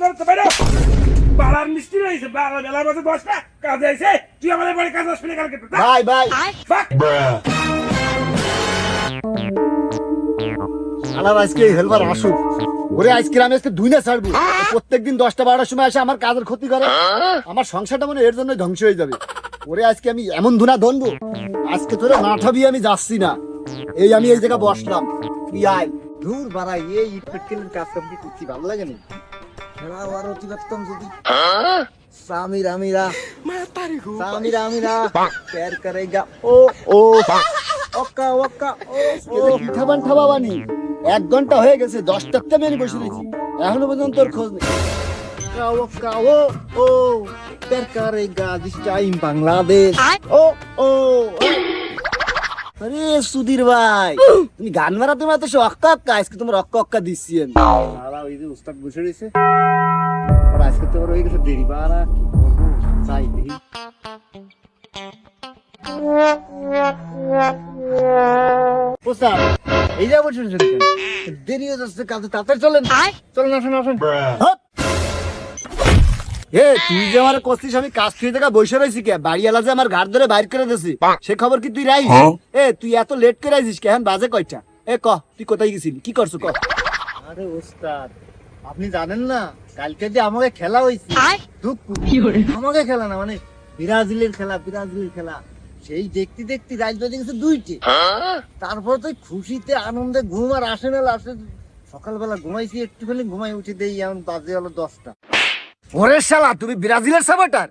ধরতে পারো বাড়ার মিষ্টি রয়েছে বাড়া বেলার মধ্যে বসবে কাজে আইছে তুই আমাদের বাড়ি কাজ আসবি না কালকে ভাই ভাই আমার আজকে হেলপার আসুক ওরে আজকে আমি আজকে দুই না ছাড়বো প্রত্যেকদিন 10টা-12টার সময় আসে আমার কাজের ক্ষতি করে আমার সংসারটা মানে এর জন্যই ধ্বংস হয়ে যাবে ওরে আজকে আমি এমন ধুনা ধনবো আজকে তোরে মাথা দিয়ে আমি যাচ্ছি না এই আমি এই জায়গায় বসলাম তুই আয় দূর বাড়াই এই ইট পেটকেলের কাজ করতে করছি ভালো লাগে না খেলা আর অতি ব্যস্তম যদি সামিরা মিরা সামিরা মিরা প্যার করেগা ও ও ওকা ওকা ও পিঠা বান্ঠা বাবানি 1 ঘন্টা হয়ে গেছে 10টাতে আমি বসে রয়েছি এখনো পর্যন্ত তোর খোঁজ নেই ওকা ও ও প্যার করেগা দিস টাইম বাংলাদেশ ও ও আরে সুধীর ভাই তুমি গান মারাতে মারাতে সে অক্কা অক্কা আজকে তোমার অক্কা অক্কা দিচ্ছি আমি সারা ওই যে উস্তাদ বসে রয়েছে আর আজকে তো হয়ে গেছে দেরি বারা কি করবো চাই দেখি উস্তাদ এই যা বসে রয়েছে দেরি হয়ে যাচ্ছে কাজে তাড়াতাড়ি চলেন চলেন আসেন আসেন এ তুই যে আমার কষ্টিস আমি কাজ খেয়ে দেখা বসে রয়েছি কে বাড়িওয়ালা যে আমার ঘাট ধরে বাইর করে দিয়েছি সে খবর কি তুই রাইস এ তুই এত লেট করে আইছিস কেন বাজে কয়টা এ ক তুই কোথায় গেছিলি কি করছো ক আরে ওস্তাদ আপনি জানেন না কালকে যে আমাকে খেলা হইছে আমাকে খেলা না মানে ব্রাজিলের খেলা সেই দেখতে দেখতে রাত বেজে গেছে 2টে তারপর তো খুশিতে আনন্দে ঘুম আর আসে না লাস্টে সকালবেলা ঘুমাইছি একটুখানি ঘুমাই উঠে দেই এমন বাজে হলো 10টা ওরে শালা তুমি ব্রাজিলের সাপোর্টার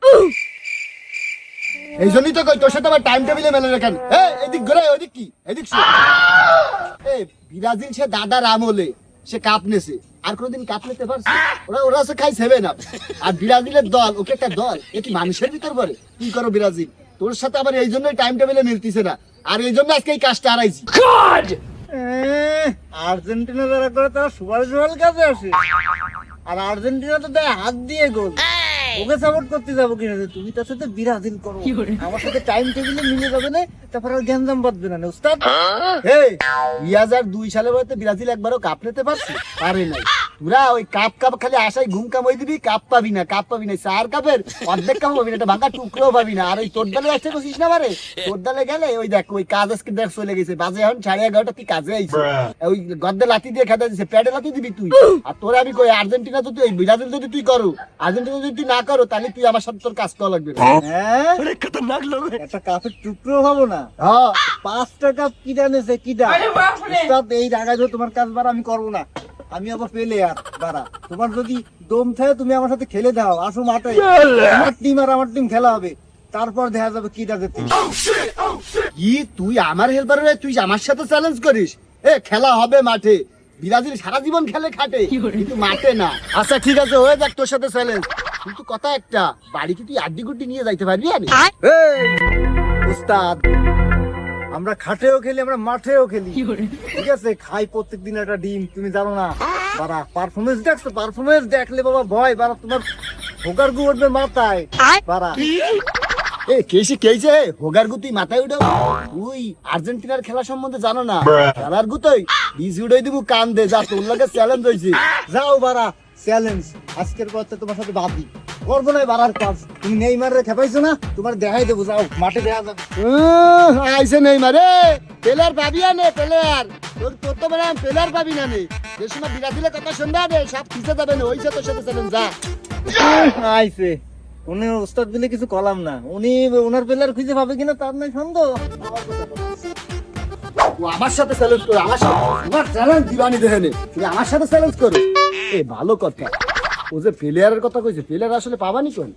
এই জন্যই তো কই তোর সাথে আমার টাইম টেবিলে মেলে রাখেন এদিক ঘুরে ওদিক কি এদিক ব্রাজিল সে দাদার আমলে সে কাপ নেছে আর কোনদিন কাপ নিতে পারছে ওরা সে খাই 7 আপ আর ব্রাজিলের দল ওকে একটা দল এ কি মানুষের ভিতর পড়ে কি করো ব্রাজিল তোর সাথে আবার এই জন্যই টাইম টেবিলে মিলতিছে না আর এই জন্য আজকে এই কাজটা হারাইছি গড আর্জেন্টিনা যারা করে তারা সুপার জল কাজে আসে আর আর্জেন্টিনা তো দেয় হাত দিয়ে গোল ওকে সাপোর্ট করতে যাবো কিনা তুমি তার সাথে ব্রাজিল করো আমার সাথে টাইম টেবিলে মিলে যাবে না তারপর আর গ্যাঞ্জাম বাঁধবে না উস্তাদ 2002 সালে বলতে ব্রাজিল একবারও কাপ নিতে পারছে পারে নাই তোরা ওই কাপ খালি আশায় ঘুম কামাই দিবি কাপ পাবি না 4 কাপের অর্ধেক কাপ পাবি না একটা ভাঙা টুকরো পাবি না আর ওই তোর দলে আসতে করছিস না বারে তোর দলে গেলে ওই দেখ ওই কাজ আজকে দেখ চলে গেছে বাজে এখন 11:30 তুই কাজে আইছিস ওই গদ্দে লাঠি দিয়ে খেতে দিছে প্যাডে লাঠি দিবি তুই আর তোরা আমি কই আর্জেন্টিনা তো তুই ব্রাজিল যদি তুই করো আর্জেন্টিনা যদি তুই না করো তাহলে তুই আমার সাথে তোর কাজ করা লাগবে হ্যাঁ আরে খতরনাক লোক একটা কাপের টুকরো হবো না হ্যাঁ 5টা কাপ কিটা নেছে কিটা উস্তাদ এই রাগায় তোমার কাজ বার আমি করব না আমি আবার পেলে আর বাড়া তোমার যদি দম থাকে তুমি আমার সাথে খেলে দাও আসো মাঠে আমার টিম আর আমার টিম খেলা হবে তারপর দেখা যাবে কিটা যেতে কি তুই আমার হেল্পার হয়ে তুই আমার সাথে চ্যালেঞ্জ করিস খেলা হবে মাঠে ব্রাজিল সারা জীবন খেলে খাটে কিন্তু মাঠে না আচ্ছা ঠিক আছে হয়ে যাক তোর সাথে চ্যালেঞ্জ কিন্তু কথা একটা বাড়ি কি তুই আড্ডি গুড্ডি নিয়ে যাইতে পারবি আমি উস্তাদ আমরা খাটেও খেলি আমরা মাঠেও খেলি ঠিক আছে খাই প্রত্যেকদিন একটা ডিম তুমি জানো না বাবা পারফরমেন্স দেখছো পারফরমেন্স দেখলে বাবা ভয় বাবা তোমার হোগার গু উঠবে মাথায় বাবা কেছে হোগার গু তুই মাথায় উঠাও তুই আর্জেন্টিনার খেলা সম্বন্ধে জানো না খেলার গু তুই বিজ উড়াই দিব কান দে যা তোর লাগে চ্যালেঞ্জ হয়েছে যাও বাড়া চ্যালেঞ্জ আজকের পর তোমার সাথে বাদি করবো না বাড়ার কাজ তুমি নেইমারে খেপাইছো না তোমার দেখাই দেবো যাও মাঠে দেখা যাবে আইসে নেইমারে প্লেয়ার পাবি না প্লেয়ার তোর তো মানে প্লেয়ার পাবি না নে যে সময় ব্রাজিলের কথা শুনবা রে সব খিচে যাবে না ওইসে তোর সাথে চ্যালেঞ্জ যা আইসে উনি ওস্তাদ বলে কিছু কলাম না উনি ওনার প্লেয়ার খুঁজে পাবে কিনা তার নাই সন্দেহ আমার সাথে চ্যালেঞ্জ করে আমার সাথে তোমার চ্যালেঞ্জ দিবানি দেখেনে তুমি আমার সাথে চ্যালেঞ্জ করো ভালো কথা ও যে প্লেয়ারের কথা কইছে প্লেয়ার আসলে পাবানি কোন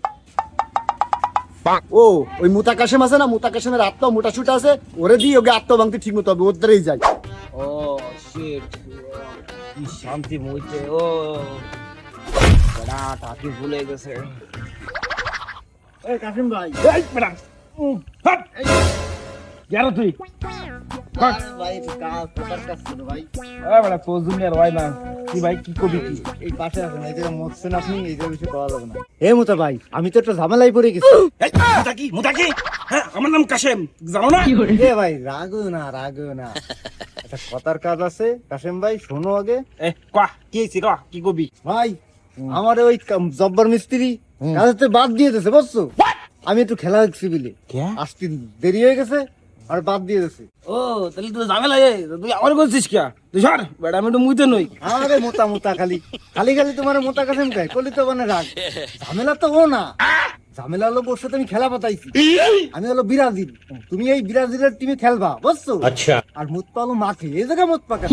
ও ওই মুতা কাশেম আছে না মুতা কাশেমের আত্মা মোটা ছুটা আছে ওরে দিয়ে ওকে আত্মা ভাঙতে ঠিক মতো হবে ওর দ্বারাই যায় ও শিট কি শান্তি মইতে ও বড়া টাকি ভুলে গেছে এই কাশেম ভাই এই বড়া হট যারা তুই ভাই কাজ তোর কাজ ছিল ভাই বড়া পোজুম আর ভাই না কি ভাই কি কবি কি এই পাশে আছে না এই জায়গা মরছেন আপনি এই জায়গা কিছু করা যাবে না মুতা ভাই আমি তো একটা ঝামেলায় পড়ে গেছি মুতা কি হ্যাঁ আমার নাম কাশেম জানো না ভাই রাগো না একটা কথার কাজ আছে কাশেম ভাই শোনো আগে কি হইছে কি কবি ভাই আমার ওই জব্বার মিস্ত্রি কাজে বাদ দিয়ে দিয়েছে বুঝছো। আমি একটু খেলা দেখছি বলে আসতে দেরি হয়ে গেছে আর বাদ দিয়ে দিয়েছে। ও তাহলে তো ঝামেলা তুই আমার করছিস কে? তুই সর বেটা, আমি একটু মুইতে নই। আমারে মোতা মোতা খালি খালি খালি তোমার মোতা কাছে মুখায় করলি তো মানে রাগ। ঝামেলা তো ও না, ঝামেলা হলো ওর সাথে আমি খেলা পাতাইছি। আমি হলো ব্রাজিল, তুমি এই ব্রাজিলের টিমে খেলবা বুঝছো। আচ্ছা। আর মুত পালো মাঠে, এই জায়গায় মুত পাকা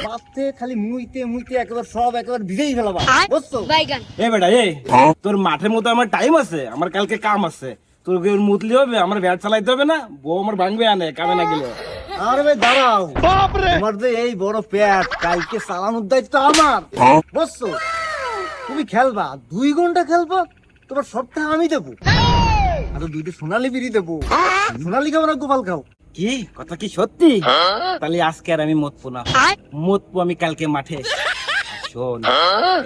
মাঠে খালি মুইতে মুইতে একেবারে সব একেবারে ভিজেই ফেলাবা বুঝছো। এ বেটা তোর মাঠের মতো আমার টাইম আছে, আমার কালকে কাম আছে। তোর মুতলি হবে, আমার ব্যাট চালাইতে হবে না, বউ আমার ভাঙবে আনে কামে না গেলে। আরে ভাই দাঁড়াও, তোমার যে এই বড় প্যাট কালকে চালানোর দায়িত্ব আমার বুঝছো। তুমি খেলবা 2 ঘন্টা খেলবা, তোমার সপ্তাহে আমি দেবো। আর 2টা সোনালি বিড়ি দেবো। সোনালি খাও না গোপাল খাও? কি কথা কি সত্যি? তাহলে আজকে আর আমি মতবো না, মতবো আমি কালকে মাঠে। শোন,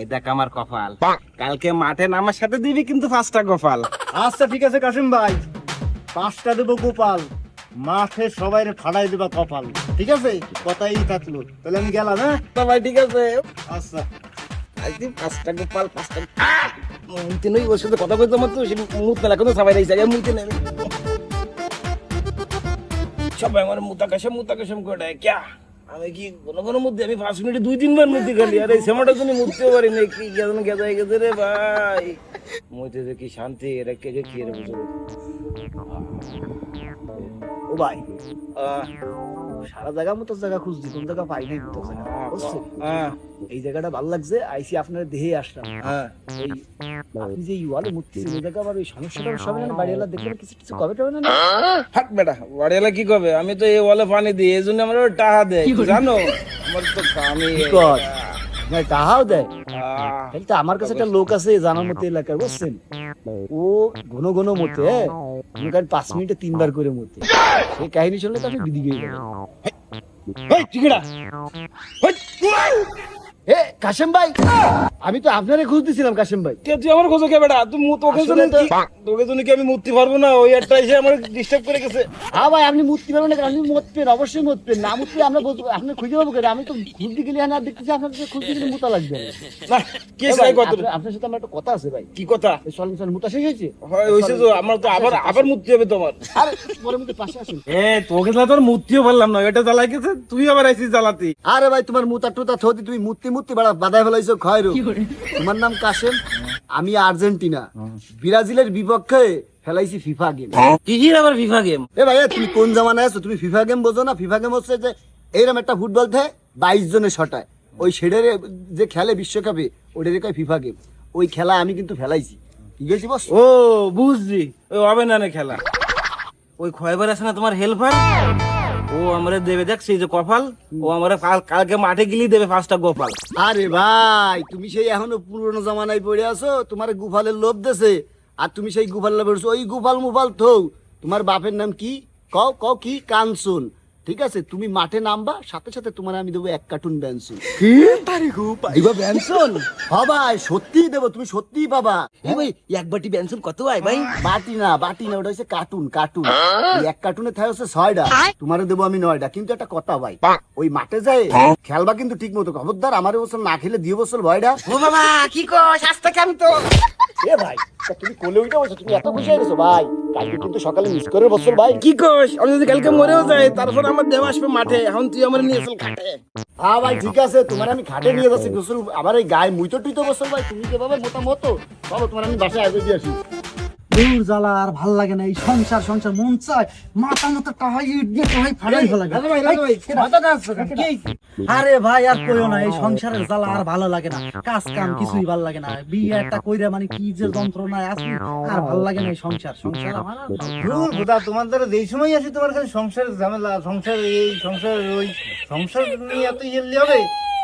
এই দেখ আমার কপাল, কালকে মাঠে নামার সাথে দিবি কিন্তু 5টা গোপাল। আচ্ছা ঠিক আছে কাসিম ভাই, 5টা দেবো গোপাল, মাঠে সবাই ফাড়াই দেবা কপাল। ঠিক আছে, কথাই থাকলো, তাহলে আমি গেলাম। হ্যাঁ তো ভাই ঠিক আছে, আচ্ছা। আজকে 5টা গোপাল 5টা মুইতে নই। ওর সাথে কথা কইতে আমার তো মুত মেলা কোনো সবাই এই জায়গায় মুইতে নেই। সবাই আমার মুতা কাশম করে ক্যা? আমি কি কোনো মধ্যে আমি 5 মিনিটে 2-3 বার মুতি খালি, আর এই সেমাটা জন্য মুততেও পারি না। কি কেন গেদাই গেছে রে ভাই, মুইতে যে কি শান্তি, এরা কে কি রে বুঝো। ও ভাই, সারা জায়গা মতো জায়গা খুঁজছি, কোন জায়গা পাই নাই মতো জায়গা বুঝছো। এই জায়গাটা ভালো লাগছে, আইসি আপনার দেহে আসলাম। এই আপনি যে ওয়ালে মুততেছেন, এই জায়গা আবার ওই সমস্যাটা সব না, বাড়িওয়ালা দেখলে কিছু কিছু কবে টবে না? হাট বেটা, বাড়িওয়ালা কি কবে? আমি তো এই ওয়ালে পানি দিই, এই জন্য আমার টাকা দেয়, জানো। আমার তো কামই ভাই টাহাও দেয়। তাহলে তো আমার কাছে একটা লোক আছে জানার মতো এলাকার বুঝছেন, ও ঘন ঘন মতে 5 মিনিটে 3 বার করে মতে। সেই কাহিনী শুনলে তো আপনি বিধি গিয়ে যাবেন। এ কাশেম ভাই, আমি তো আপনারে খুঁজতেছিলাম কাশেম ভাই। তুই আমার খোঁজো কে বেটা? তুই তোকে জন্য তোকে জন্য কি আমি মুততে পারবো না? ওই একটা এসে আমার ডিস্টার্ব করে গেছে। হ্যাঁ ভাই, আপনি মুততে পারবেন না, আপনি মুতবেন, অবশ্যই মুতবেন। না মুতলে আমরা আপনি খুঁজে পাবো কেন? আমি তো খুঁজতে গেলে আর দেখতেছি আপনার খুঁজতে গেলে মুতা লাগবে না। কি চাই কত? আপনার সাথে আমার একটা কথা আছে ভাই। কি কথা? চলেন চলেন, মুতা শেষ হয়েছে? হয় হইছে তো, আমার তো আবার মুততে হবে তোমার। আরে পরে মুতে পাশে আসুন। তোকে তো তোর মুততেও পারলাম না, এটা জ্বালাই গেছে, তুই আবার আইছিস জ্বালাতি। আরে ভাই, তোমার মুতা টুতা থদি, তুমি মুততে মুততে বাদায় ফেলাইছো খয়রু। তোমার নাম কাশেম, আমি আর্জেন্টিনা, ব্রাজিলের বিপক্ষে ফেলাইছি ফিফা গেম। কিসের আবার ফিফা গেম? এ ভাই, তুমি কোন জামানায় আছো? তুমি ফিফা গেম বোঝো না? ফিফা গেম হচ্ছে যে এইরকম একটা ফুটবল থাকে 22 জনে শটায়, ওই শেডের যে খেলে বিশ্বকাপে, ওটারে কয় ফিফা গেম। ওই খেলা আমি কিন্তু ফেলাইছি। ঠিক আছে বস? ও বুঝছি, ওই হবে না খেলা। ওই খয়বার আছে না তোমার হেল্পার, ও আমরা দেবে দেখ সেই যে কপাল, ও আমরা কালকে মাঠে গেলেই দেবে 5টা গোপাল। আরে ভাই, তুমি সেই এখনো পুরনো জামানায় পড়ে আছো, তোমার গুফালের লোভ দেছে, আর তুমি সেই গুফাল লোভ করছো। ওই গুফাল মুফাল থৌ, তোমার বাপের নাম কি? কও কও কি? কানসুন। ঠিক আছে, তুমি মাঠে নামবা, সাথে সাথে তোমার আমি দেবো 1 কার্টুন বেনসুন। কি তারিখু পাইবা বেনসন? হ্যাঁ ভাই, সত্যিই দেবো, তুমি সত্যিই পাবা। এই ভাই, এক বাটি বেনসন কত হয় ভাই? বাটি না, ওটা হচ্ছে কার্টুন। এই 1 কার্টুনে থাকে হচ্ছে 6টা, তোমারে দেবো আমি 9টা। কিন্তু একটা কথা ভাই, ওই মাঠে যায় খেলবা কিন্তু ঠিক মতো, খবরদার আমার বছর না খেলে 2 বছর ভয়টা। ও বাবা, কি কস? আস্তে কেন তো? এ ভাই, তা তুমি কোলে উঠে বসো, তুমি এত খুশি হয়ে গেছো ভাই? কালকে কিন্তু সকালে মিস করে বছর ভাই। কি কস? আমি যদি কালকে মরেও যাই, তারপর আমার দেব আসবে মাঠে, এখন তুই আমার নিয়ে চল ঘাটে। হ্যাঁ ভাই ঠিক আছে, তোমার আমি ঘাটে নিয়ে যাচ্ছি গোসল, আবার এই গায়ে মুইতো টুইতো বছর ভাই। তুমি যেভাবে মোটামতো বলো, তোমার আমি বাসায় আগে দিয়ে আসি। দূর জ্বালা আর ভাল লাগে না, এই সংসার সংসার মন চায় মাথা মতো টাহাই দিয়ে টাহাই ফাটাই ভালো লাগে। আরে ভাই আর কইও না, এই সংসারের জ্বালা আর ভালো লাগে না, কাজ কাম কিছুই ভালো লাগে না। বিয়ে একটা কইরা মানে কি যে যন্ত্রণায় আছি, আর ভালো লাগে না এই সংসার আমার আর তোমার দ্বারা যেই সময় আসি তোমার খালি সংসারের ঝামেলা, সংসার এই সংসার ওই, সংসার নিয়ে এত ইয়েলি হবে।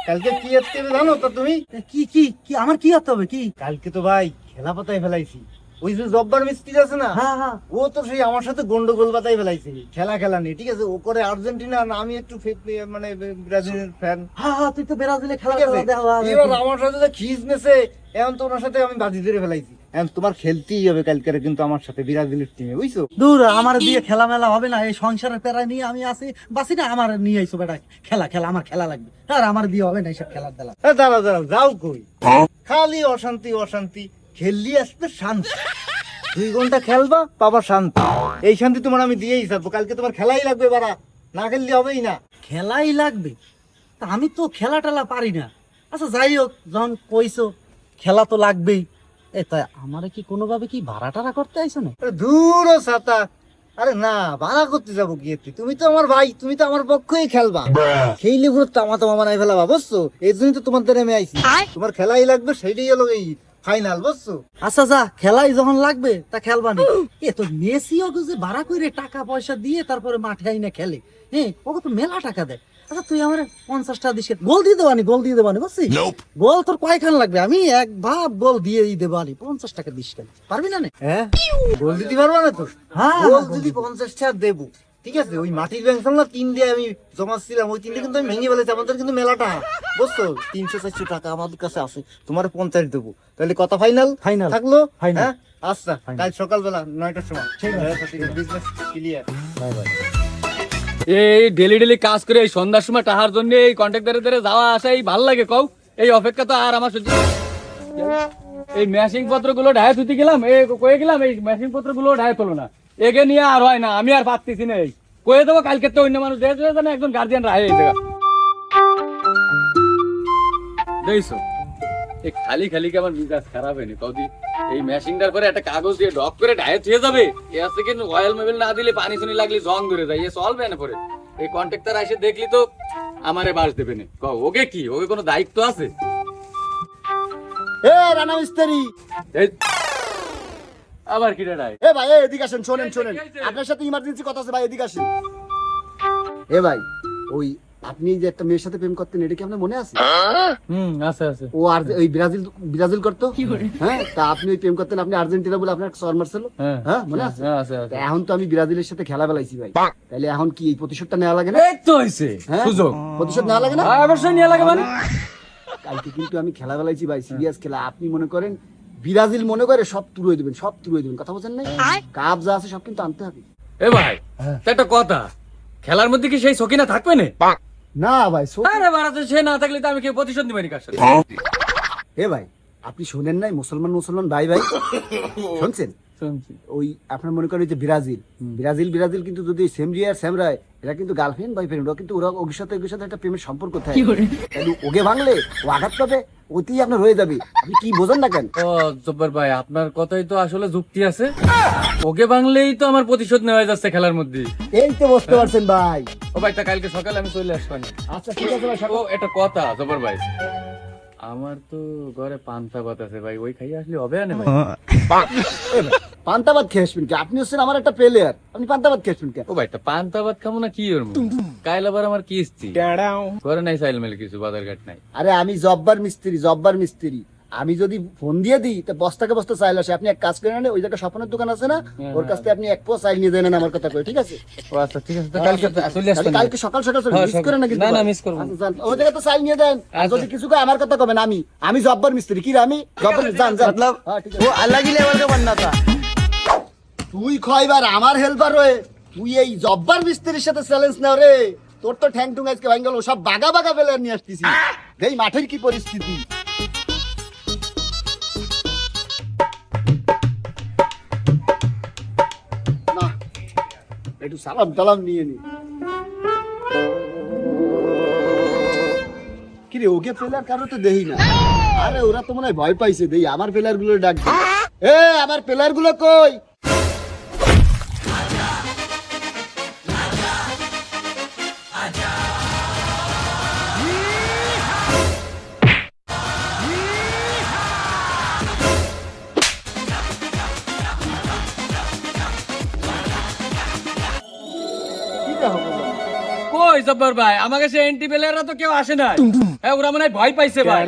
কালকে কি আসতে জানো তো তুমি? কি কি কি আমার কি হতে হবে? কি কালকে তো ভাই খেলা পাতায় ফেলাইছি। ওই যে জব্বার মিস্ত্রি আছে না, হ্যাঁ ও তো সেই আমার সাথে গন্ডগোল বাতাই ফেলাইছে খেলা নেই। ঠিক আছে, ও করে আর্জেন্টিনা, আর আমি একটু মানে ব্রাজিলের ফ্যান। হ্যাঁ তুই তো ব্রাজিলে খেলা ঠিক আছে, এবার আমার সাথে যে খিজ নেছে, এখন তো ওনার সাথে আমি বাজি ধরে ফেলাইছি। এখন তোমার খেলতেই হবে কালকে কিন্তু আমার সাথে ব্রাজিলের টিমে, বুঝছো? দূর আমার দিয়ে খেলা মেলা হবে না, এই সংসারের প্যারায় নিয়ে আমি আসি বাসি না, আমার নিয়ে আইসো বেটা খেলা খেলা, আমার খেলা লাগবে, আর আমার দিয়ে হবে না এইসব খেলার বেলা। দাঁড়াও দাঁড়াও, যাও কই? খালি অশান্তি অশান্তি, খেললি আসবে শান্তি। 2 ঘন্টা খেলবা পাবা শান্তি, এই শান্তি তোমার আমি দিয়েই থাকবো। কালকে তোমার খেলাই লাগবে বাড়া, না খেললে হবেই না। খেলাই লাগবে, তা আমি তো খেলা টেলা পারি না। আচ্ছা যাই হোক, যখন কইছো খেলা তো লাগবেই, এ তা আমারে কি কোনোভাবে কি ভাড়া টাড়া করতে আইছো না? আরে ধুর ও ছাতা, আরে না ভাড়া করতে যাবো কি এতে? তুমি তো আমার ভাই, তুমি তো আমার পক্ষেই খেলবা, খেইলে পুরো তামা তামা বানাই ফেলাবা, বুঝছো? এই জন্যই তো তোমার দ্বারা আমি আইছি। তোমার খেলাই লাগবে, সেইটাই হলো এই ফাইনাল, বুঝছো? আচ্ছা যা, খেলাই যখন লাগবে তা খেলবানি। এ তো মেসিও যে ভাড়া করে টাকা পয়সা দিয়ে তারপরে মাঠে আইনা খেলে, হ্যাঁ ওকে তো মেলা টাকা দেয়। আচ্ছা তুই আমার 50 টাকা দিস, গোল দিয়ে দেবানি, গোল দিয়ে দেবানি, বুঝছিস? গোল তোর কয়খান লাগবে, আমি এক ভাব গোল দিয়েই দেবানি, 50 টাকা দিস কেন, পারবি না? হ্যাঁ, গোল দিতে পারবা না তো? হ্যাঁ, গোল যদি 50 টাকা দেবো, ঠিক আছে? ওই মাটির ব্যাংক না 3 দিয়ে আমি জমাচ্ছিলাম, ওই 3 কিন্তু আমি ভেঙে ফেলেছি। আমাদের কিন্তু মেলাটা, বুঝছো? 300-400 টাকা আমাদের কাছে আছে, তোমার 50 দেবো। তাহলে কথা ফাইনাল? Final. থাকলো? Final. হ্যাঁ আচ্ছা, কাল সকালবেলা 9টার সময় বিজনেস ক্লিয়ার। এই ডেলি ডেলি কাজ করে এই সন্ধ্যার সময় টাহার জন্য এই কন্ট্রাক্টরের দ্বারা যাওয়া আসা এই ভাল লাগে কও? এই অপেক্ষা তো আর আমার সহ্য। এই মেশিন পত্র গুলো ঢায়ে থুতে গেলাম, এই কয়ে গেলাম, এই মেশিন পত্র গুলো ঢায়ে তোলো না, এগে নিয়ে আর হয় না, আমি আর পারতেছি না। এই কয়ে দেবো কালকে তো অন্য মানুষ দেখে জানে একজন গার্জিয়ান রাহে এই জায়গা দেখছো। এই খালি খালি কি আমার মিজাজ খারাপ হয়নি কদি? এই মেশিনটার পরে একটা কাগজ দিয়ে ডক করে ঢায়ে থুয়ে যাবে, এ আছে কিন্তু অয়েল মেবেল না দিলে পানি শুনি লাগলে জং ধরে যায়, এ চলবে না পরে। এই কন্ট্রাক্টর এসে দেখলি তো আমারে বাস দেবে না, কও ওকে কি, ওকে কোনো দায়িত্ব আছে? এ রানা মিস্ত্রি, এই আবার কি ডাই? এ ভাই এদিকে আসেন, শোনেন শোনেন, আপনার সাথে ইমার্জেন্সি কথা আছে ভাই, এদিকে আসেন। এ ভাই, ওই আপনি যে একটা মেয়ের সাথে প্রেম করতেন, এটা কি আপনার মনে আছে? আছে আছে। ও আর ওই ব্রাজিল করতো, হ্যাঁ? তা আপনি ওই প্রেম করতেন, আপনি আর্জেন্টিনা বলে আপনার চর মারছিল, হ্যাঁ মনে আছে? হ্যাঁ আছে আছে। তা এখন তো আমি ব্রাজিলের সাথে খেলা বেলাইছি ভাই, তাহলে এখন কি এই প্রতিশোধটা নেওয়া লাগে না? এই তো হইছে হ্যাঁ? সুযোগ, প্রতিশোধ নেওয়া লাগে না? অবশ্যই নিয়ে লাগে মানে। কালকে কিন্তু আমি খেলা বেলাইছি ভাই, সিরিয়াস খেলা। আপনি মনে করেন ব্রাজিল মনে করে সব তুলে দিবেন, সব তুলে দিবেন, কথা বলছেন না? কাপ যা আছে সব কিন্তু আনতে হবে। এ ভাই তা একটা কথা, খেলার মধ্যে কি সেই সকিনা থাকবে না? না ভাই, আরে বাড়াতে সে না থাকলে তো আমি কি প্রতিশোধ নিবানি কার সাথে? এ ভাই আপনি শোনেন নাই, মুসলমান মুসলমান ভাই ভাই শুনছেন? শুনছি। ওই আপনার মনে করেন যে ব্রাজিল কিন্তু যদি সেম রিয়ার সেম রায়, এরা কিন্তু গার্লফ্রেন্ড বয়ফ্রেন্ড, ওরা কিন্তু ওরা ওর সাথে একটা প্রেমের সম্পর্ক থাকে। তাহলে ওকে ভাঙলে ও আঘাত পাবে, ওতেই আপনার হয়ে যাবে। আপনি কি বোঝেন না কেন? ও জব্বার ভাই, আপনার কথাই তো আসলে যুক্তি আছে, ওকে বাংলেই তো আমার প্রতিশোধ নেওয়া যাচ্ছে খেলার মধ্যে। এই তো বুঝতে পারছেন ভাই। ও ভাই তা কালকে সকালে আমি চলে আসবানি। আচ্ছা ঠিক আছে ভাই, ও একটা কথা জব্বার ভাই, আমার তো ঘরে পান্তা ভাত আছে ভাই, ওই খাইয়ে আসলে হবে না ভাই? এ ভাই, পান্তা ভাত খেয়ে আসবেন কি? আপনি হচ্ছেন আমার একটা প্লেয়ার, আপনি পান্তা ভাত খেয়ে আসবেন কে? ও ভাই তা পান্তা ভাত খাবো না কি ওর কাইল আবার আমার কিস্তি ঘরে নাই, চাইল মেলে কিছু বাজার ঘাট নাই। আরে আমি জব্বার মিস্ত্রি, আমি যদি ফোন দিয়ে দিই তা বস্তাকে বস্তা চাইল আসে। আপনি এক কাজ করে নেন, ওই জায়গায় স্বপ্নের দোকান আছে না, ওর কাছ থেকে আপনি এক পোয়া চাইল নিয়ে দেন আমার কথা কই, ঠিক আছে? ও আচ্ছা ঠিক আছে, তো কালকে চলে তাহলে আসবেন। কালকে সকাল সকাল হ্যাঁ, মিস করে না কিন্তু না, না, ভাই। miss করবো না। আচ্ছা, যান, ওই জায়গায় তো চাইল নিয়ে দেন। আর আচ্ছা। যদি কিছু কয় আমার কথা কবেন, আমি জব্বার মিস্ত্রি, কি রে আমি জব্বার জান জান। হ্যাঁ, ঠিক আছে। वो अलग ही लेवल का बनना था। তুই কয়বার আমার হেল্পার হয়ে তুই এই জব্বার মিস্ত্রির সাথে চ্যালেঞ্জ নাও রে, তোর তো ঠ্যাং টুং আজকে ভাঙ গেল, সব বাগা বাগা প্লেয়ার নিয়ে আসতেছি। এই মাঠের কি পরিস্থিতি। না একটু সালাম টালাম নিয়ে নি। কিরে ওকে প্লেয়ার কারো তো দেই না। আরে ওরা তো মনে হয় ভয় পাইছে, দেই আমার প্লেয়ার গুলো ডাক দে। এ আমার প্লেয়ার গুলো কই? কই জব্বার ভাই, আমাকে সে এন্টি প্লেয়াররা তো কেউ আসে না। হ্যাঁ ওরা মনে হয় ভয় পাইছে ভাই।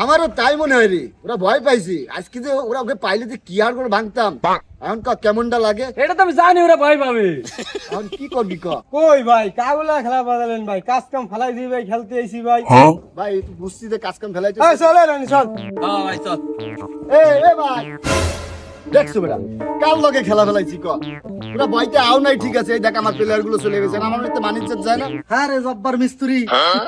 আমারও তাই মনে হয় রে, ওরা ভয় পাইছে আজকে যে ওরা ওকে পাইলে যে কি আর করে ভাঙতাম। এখন কেমনটা লাগে, এটা তো আমি জানি ওরা ভয় পাবে। এখন কি করবি ক? কই ভাই কাগুলা খেলা বাদালেন ভাই, কাজ কাম ফালাই দিয়ে ভাই খেলতে আইছি ভাই। ভাই তুই বুঝছি যে কাজ কাম ফেলাইছে। চলে রানি চল। হ্যাঁ ভাই চল। এ ভাই দেখছো বেটা কার লগে খেলা ফেলাইছি ক? ওরা ভয়তে আও নাই, ঠিক আছে এই দেখ আমার প্লেয়ার গুলো চলে গেছে, আমার তো মানিজ্য যায় না। হ্যাঁ রে জব্বার মিস্ত্রি,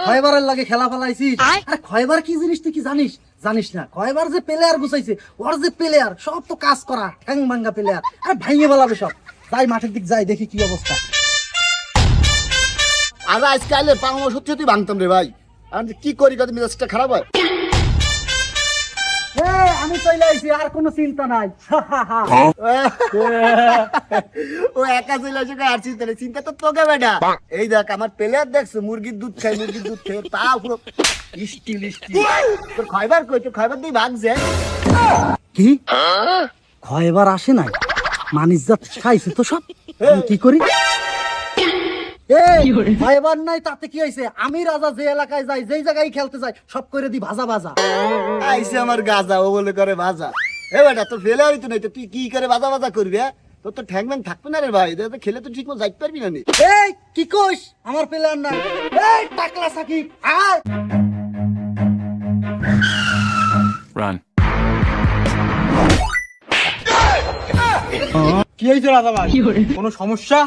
খয়বারের লাগে খেলা ফেলাইছিস। আরে খয়বার কি জিনিস তুই কি জানিস? জানিস না? খয়বার যে প্লেয়ার গুছাইছে, ওর যে প্লেয়ার সব তো কাজ করা ঠ্যাং ভাঙ্গা প্লেয়ার। আরে ভাঙিয়ে বলাবে সব। যাই মাঠের দিক যাই, দেখি কি অবস্থা। আর আজকে আইলে পাঙ সত্যি সত্যি ভাঙতাম রে ভাই। আমি কি করি কত মেজাজটা খারাপ হয়। আমি চলে আইছি, আর কোনো চিন্তা নাই। ও একা চলে আসে আর চিন্তা নেই, চিন্তা তো তোকে বেটা। এই দেখ আমার প্লেয়ার দেখছো, মুরগির দুধ খাই, মুরগির দুধ খেয়ে পা পুরো স্টিল স্টিল। তোর খয়বার কই? তোর খয়বার দিয়ে ভাগছে। কি খয়বার আসে নাই? মানিজ্জাত খাইছে তো সব। আমি কি করি? খয়বার নাই তাতে কি হয়েছে? আমি রাজা, যে এলাকায় যাই, যেই জায়গায় খেলতে যাই, সব করে দি ভাজা ভাজা। আইসে আমার গাজা, ও বলে করে ভাজা। এ বেটা তোর প্লেয়ারই তো নাই, তো তুই কি করে ভাজা ভাজা করবি? তোর তো ঠ্যাং ম্যাং থাকবে না রে ভাই, খেলে তো ঠিক মতো যাইতে পারবি না নি। এই কি কইস? আমার প্লেয়ার নাই। এই টাকলা সাকিব আয়। কি হয়েছে রাজা ভাই, কোনো সমস্যা?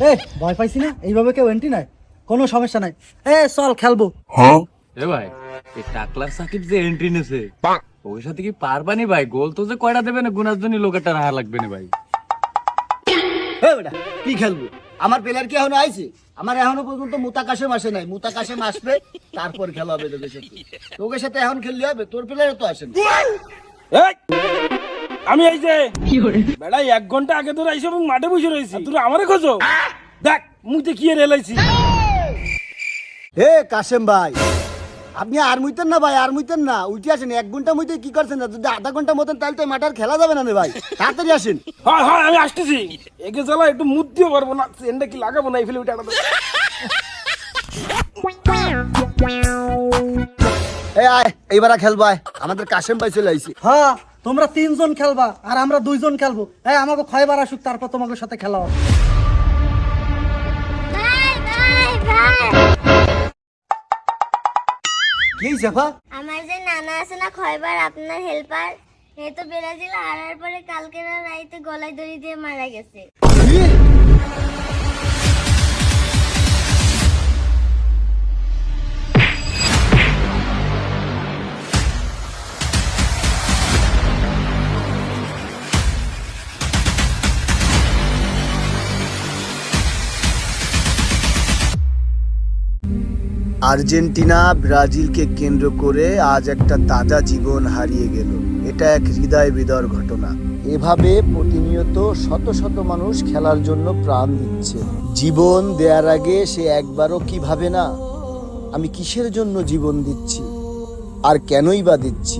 এ ভয় পাইছি না? এইভাবে কেউ এন্ট্রি নাই, কোনো সমস্যা নাই। চল খেলবো। এ ভাই এই টাকলার সাকিব যে এন্ট্রি নেছে, ওর সাথে কি পারবানি ভাই? গোল তো যে কয়টা দেবে না, গুনার জন্য লোকেরটা রাহা লাগবে না ভাই। এ বেটা কি খেলবো? আমার প্লেয়ার কি এখনো আইছে? আমার এখনো পর্যন্ত মুতাকাশেম আসে নাই। মুতাকাশেম আসবে তারপর খেলা হবে তোদের সাথে। তোদের সাথে এখন খেললে হবে, তোর প্লেয়ার তো আসে না। এই, আমি এই যে বেড়াই 1 ঘন্টা আগে তোর আইসব মাঠে বসে রয়েছি, তুই আমারে খোঁজো? দেখ মুতে কি রেলাইছি। হে কাশেম ভাই, আপনি আর মুইতেন না ভাই, আর মুইতেন না, উঠে আসেন। 1 ঘন্টা মুইতে কি করছেন? যদি আধা ঘন্টা মতন তাহলে তো মাঠার খেলা যাবে না রে ভাই, তাড়াতাড়ি আসেন। হ্যাঁ হ্যাঁ আমি আসতেছি। একে জ্বালা একটু মুদ দিও পারবো না, এন্ডা কি লাগাবো না, এই ফেলে উঠে আনাবো। এই আয় এইবার খেলবো, আয় আমাদের কাশেম ভাই চলে আইছে। হ্যাঁ তোমরা 3 জন খেলবা আর আমরা 2 জন খেলবো। আমাকে খয়বার আসুক, তারপর তোমাকে সাথে খেলা হবে। কি জাফা? আমার যে নানা আছে না খয়বার, আপনার হেল্পার, এ তো ব্রাজিল হারার পরে কালকে রাইতে গলায় দড়ি দিয়ে মারা গেছে। আর্জেন্টিনা ব্রাজিলকে কেন্দ্র করে আজ একটা তাজা জীবন হারিয়ে গেল। এটা এক হৃদয় বিদার ঘটনা। এভাবে প্রতিনিয়ত শত শত মানুষ খেলার জন্য প্রাণ দিচ্ছে। জীবন দেওয়ার আগে সে একবারও কি ভাবে না, আমি কিসের জন্য জীবন দিচ্ছি আর কেনই বা দিচ্ছি?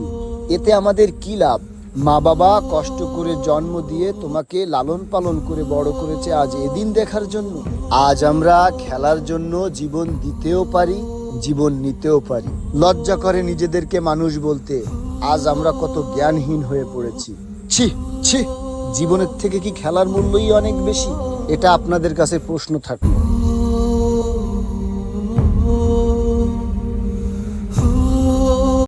এতে আমাদের কি লাভ? মা বাবা কষ্ট করে জন্ম দিয়ে তোমাকে লালন পালন করে বড় করেছে আজ এদিন দেখার জন্য। আজ আমরা খেলার জন্য জীবন দিতেও পারি, জীবন নিতেও পারি। লজ্জা করে নিজেদেরকে মানুষ বলতে। আজ আমরা কত জ্ঞানহীন হয়ে পড়েছি। ছি ছি, জীবনের থেকে কি খেলার মূল্যই অনেক বেশি? এটা আপনাদের কাছে প্রশ্ন থাকলো।